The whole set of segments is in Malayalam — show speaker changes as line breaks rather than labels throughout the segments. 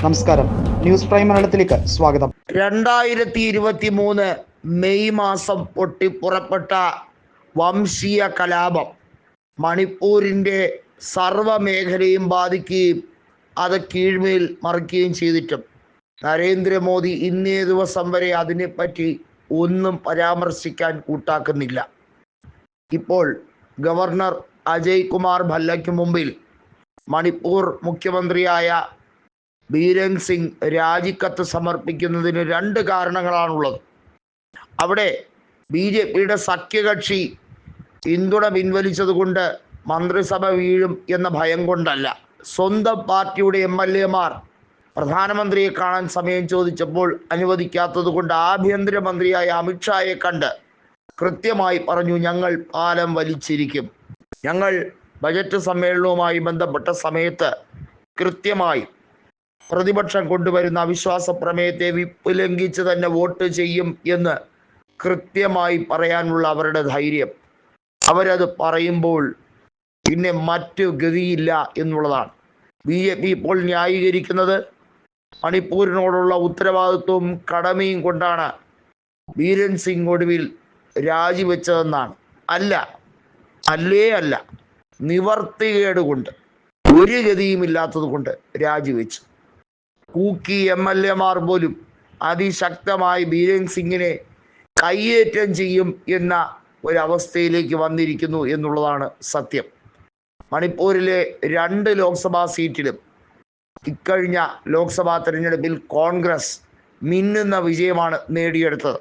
നമസ്കാരം, ന്യൂസ് പ്രൈം മലയാളത്തിലേക്ക് സ്വാഗതം.
2023 മെയ് മാസം പൊട്ടിപ്പുറപ്പെട്ട വംശീയ കലാപം മണിപ്പൂരിൻ്റെ സർവ്വമേഖലയും ബാധിക്കുകയും അത് കീഴ്മേൽ മറിക്കുകയും ചെയ്തിട്ടും നരേന്ദ്രമോദി ഇന്നേ ദിവസം വരെ അതിനെപ്പറ്റി ഒന്നും പരാമർശിക്കാൻ കൂട്ടാക്കുന്നില്ല. ഇപ്പോൾ ഗവർണർ അജയ് കുമാർ ഭല്ലയ്ക്ക് മുമ്പിൽ മണിപ്പൂർ മുഖ്യമന്ത്രിയായ ബീരൻ സിംഗ് രാജിക്കത്ത് സമർപ്പിക്കുന്നതിന് രണ്ട് കാരണങ്ങളാണുള്ളത്. അവിടെ BJPയുടെ സഖ്യകക്ഷി പിന്തുണ പിൻവലിച്ചതുകൊണ്ട് മന്ത്രിസഭ വീഴും എന്ന ഭയം കൊണ്ടല്ല. സ്വന്തം പാർട്ടിയുടെ MLA-മാർ പ്രധാനമന്ത്രിയെ കാണാൻ സമയം ചോദിച്ചപ്പോൾ അനുവദിക്കാത്തത് കൊണ്ട് ആഭ്യന്തരമന്ത്രിയായ അമിത്ഷായെ കണ്ട് കൃത്യമായി പറഞ്ഞു, ഞങ്ങൾ പാലം വലിച്ചിരിക്കും. ഞങ്ങൾ ബജറ്റ് സമ്മേളനവുമായി ബന്ധപ്പെട്ട സമയത്ത് കൃത്യമായി പ്രതിപക്ഷം കൊണ്ടുവരുന്ന അവിശ്വാസ പ്രമേയത്തെ വിപ്പ് ലംഘിച്ച് തന്നെ വോട്ട് ചെയ്യും എന്ന് കൃത്യമായി പറയാനുള്ള അവരുടെ ധൈര്യം, അവരത് പറയുമ്പോൾ പിന്നെ മറ്റു ഗതിയില്ല എന്നുള്ളതാണ്. BJP ഇപ്പോൾ ന്യായീകരിക്കുന്നത് മണിപ്പൂരിനോടുള്ള ഉത്തരവാദിത്വവും കടമയും കൊണ്ടാണ് ബീരൻ സിംഗ് ഒടുവിൽ രാജിവെച്ചതെന്നാണ്. അല്ല, നിവർത്തികേട് കൊണ്ട്, ഒരു ഗതിയുമില്ലാത്തത് കൊണ്ട് രാജിവെച്ചു. കൂക്കി MLA-മാർ പോലും അതിശക്തമായി ബീരൻ സിംഗിനെ കയ്യേറ്റം ചെയ്യും എന്ന ഒരവസ്ഥയിലേക്ക് വന്നിരിക്കുന്നു എന്നുള്ളതാണ് സത്യം. മണിപ്പൂരിലെ 2 ലോക്സഭാ സീറ്റിലും ഇക്കഴിഞ്ഞ ലോക്സഭാ തെരഞ്ഞെടുപ്പിൽ കോൺഗ്രസ് മിന്നുന്ന വിജയമാണ് നേടിയെടുത്തത്.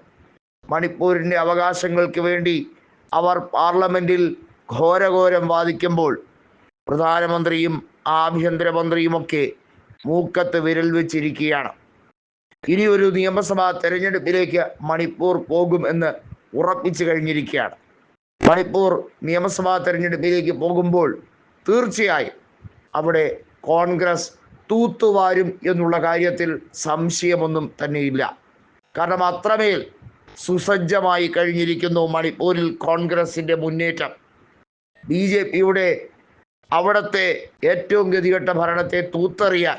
മണിപ്പൂരിൻ്റെ അവകാശങ്ങൾക്ക് വേണ്ടി അവർ പാർലമെൻറ്റിൽ ഘോരഘോരം വാദിക്കുമ്പോൾ പ്രധാനമന്ത്രിയും ആഭ്യന്തരമന്ത്രിയുമൊക്കെ മൂക്കത്ത് വിരൽ വെച്ചിരിക്കുകയാണ്. ഇനി ഒരു നിയമസഭാ തെരഞ്ഞെടുപ്പിലേക്ക് മണിപ്പൂർ പോകും എന്ന് ഉറപ്പിച്ചു കഴിഞ്ഞിരിക്കുകയാണ്. മണിപ്പൂർ നിയമസഭാ തെരഞ്ഞെടുപ്പിലേക്ക് പോകുമ്പോൾ തീർച്ചയായും അവിടെ കോൺഗ്രസ് തൂത്തുവാരും എന്നുള്ള കാര്യത്തിൽ സംശയമൊന്നും തന്നെയില്ല. കാരണം അത്രമേൽ സുസജ്ജമായി കഴിഞ്ഞിരിക്കുന്നു മണിപ്പൂരിൽ കോൺഗ്രസിൻ്റെ മുന്നേറ്റം. BJPയുടെ അവിടുത്തെ ഏറ്റവും ഗതികെട്ട ഭരണത്തെ തൂത്തെറിയാൻ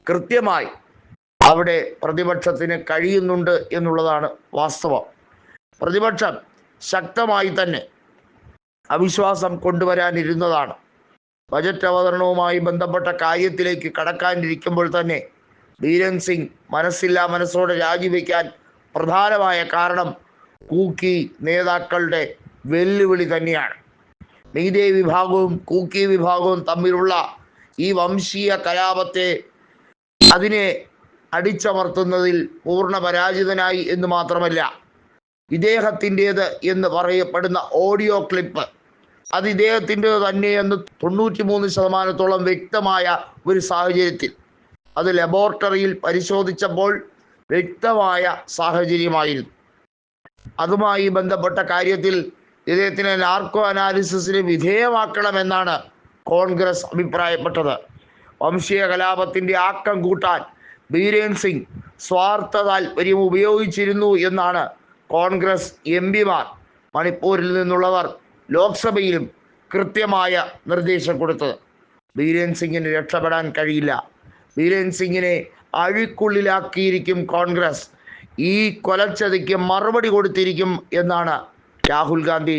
കൃത്യമായി അവിടെ പ്രതിപക്ഷത്തിന് കഴിയുന്നുണ്ട് എന്നുള്ളതാണ് വാസ്തവം. പ്രതിപക്ഷം ശക്തമായി തന്നെ അവിശ്വാസം കൊണ്ടുവരാനിരുന്നതാണ്. ബജറ്റ് അവതരണവുമായി ബന്ധപ്പെട്ട കാര്യത്തിലേക്ക് കടക്കാനിരിക്കുമ്പോൾ തന്നെ ബീരൻ സിംഗ് മനസ്സോടെ രാജിവെക്കാൻ പ്രധാനമായ കാരണം കൂക്കി നേതാക്കളുടെ വെല്ലുവിളി തന്നെയാണ്. മീതേ വിഭാഗവും കൂക്കി വിഭാഗവും തമ്മിലുള്ള ഈ വംശീയ കലാപത്തെ അതിനെ അടിച്ചമർത്തുന്നതിൽ പൂർണ്ണ പരാജിതനായി എന്ന് മാത്രമല്ല, ഇദ്ദേഹത്തിൻ്റേത് എന്ന് പറയപ്പെടുന്ന ഓഡിയോ ക്ലിപ്പ് അത് ഇദ്ദേഹത്തിൻ്റേത് തന്നെയെന്ന് 93% വ്യക്തമായ ഒരു സാഹചര്യത്തിൽ അത് ലബോറട്ടറിയിൽ പരിശോധിച്ചപ്പോൾ വ്യക്തമായ സാഹചര്യമായിരുന്നു. അതുമായി ബന്ധപ്പെട്ട കാര്യത്തിൽ ഇദ്ദേഹത്തിനെ നാർക്കോ അനാലിസിസിന് വിധേയമാക്കണമെന്നാണ് കോൺഗ്രസ് അഭിപ്രായപ്പെട്ടത്. വംശീയ കലാപത്തിൻ്റെ ആക്കം കൂട്ടാൻ ബീരൻ സിംഗ് സ്വാർത്ഥ താൽപര്യം ഉപയോഗിച്ചിരുന്നു എന്നാണ് കോൺഗ്രസ് MP-മാർ മണിപ്പൂരിൽ നിന്നുള്ളവർ ലോക്സഭയിലും കൃത്യമായ നിർദ്ദേശം കൊടുത്തത്. ബീരൻ സിംഗിന് രക്ഷപ്പെടാൻ കഴിയില്ല. ബീരൻ സിംഗിനെ അഴിക്കുള്ളിലാക്കിയിരിക്കും കോൺഗ്രസ്. ഈ കൊലച്ചതിക്ക് മറുപടി കൊടുത്തിരിക്കും എന്നാണ് രാഹുൽ ഗാന്ധി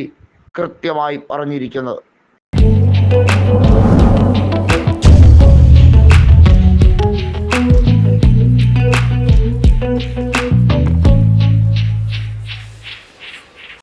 കൃത്യമായി പറഞ്ഞിരിക്കുന്നത്.